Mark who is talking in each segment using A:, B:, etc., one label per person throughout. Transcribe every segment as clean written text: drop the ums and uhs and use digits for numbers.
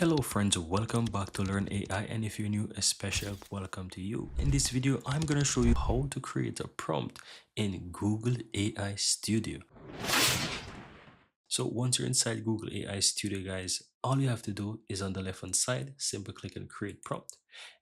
A: Hello friends, welcome back to Learn AI, and if you're new, a special welcome to you. In this video, I'm going to show you how to create a prompt in Google AI Studio. So once you're inside Google AI Studio, guys, all you have to do is on the left hand side, simply click on create prompt.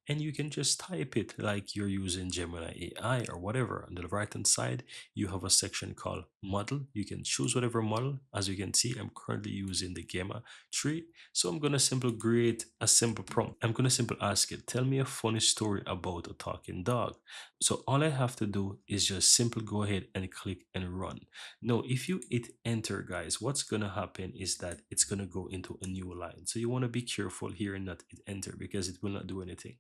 A: And you can just type it like you're using Gemini AI or whatever. On the right hand side, you have a section called model. You can choose whatever model. As you can see, I'm currently using the Gamma tree. So I'm going to simply create a simple prompt. I'm going to simply ask it, tell me a funny story about a talking dog. So all I have to do is just simply go ahead and click and run. No, if you hit enter, guys, what's gonna happen is that it's gonna go into a new line. So you want to be careful here and not hit enter because it will not do anything.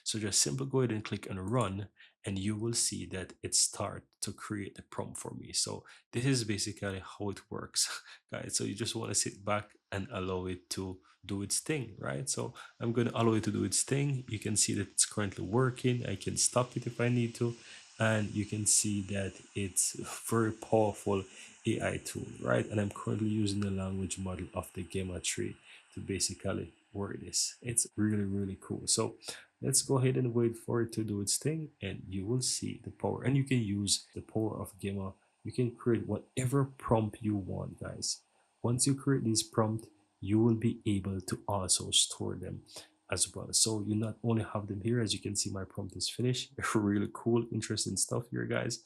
A: So just simply go ahead and click on run, and you will see that it start to create the prompt for me. So this is basically how it works, guys. So you just want to sit back and allow it to do its thing, right? So I'm going to allow it to do its thing. You can see that it's currently working. I can stop it if I need to, and you can see that it's a very powerful AI tool, right? And I'm currently using the language model of the Gamma tree to basically work this. It's really cool. So let's go ahead and wait for it to do its thing, and you will see the power. And you can use the power of Gamma. You can create whatever prompt you want, guys. Once you create this prompt, you will be able to also store them as well. So you not only have them here, as you can see, my prompt is finished. Really cool, interesting stuff here, guys.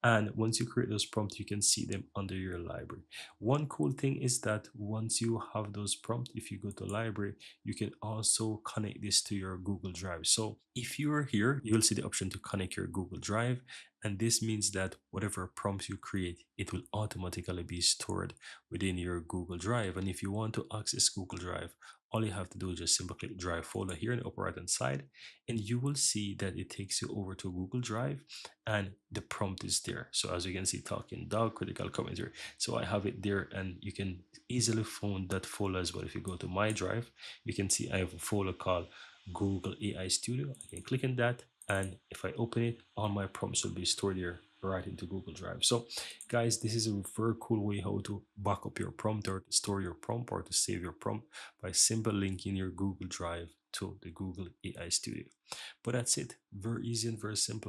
A: And once you create those prompts, you can see them under your library. One cool thing is that once you have those prompts, if you go to library, you can also connect this to your Google Drive. So if you are here, you'll see the option to connect your Google Drive. And this means that whatever prompts you create, it will automatically be stored within your Google Drive. And if you want to access Google Drive, all you have to do is just simply click Drive folder here in the upper right hand side, and you will see that it takes you over to Google Drive, and the prompt is there. So as you can see, talking dog, critical commentary. So I have it there, and you can easily find that folder as well. If you go to my drive, you can see I have a folder called Google AI Studio. I can click on that, and if I open it, all my prompts will be stored here right into Google Drive. So guys, this is a very cool way how to back up your prompt or to store your prompt or to save your prompt by simply linking your Google Drive to the Google AI Studio. But that's it. Very easy and very simple.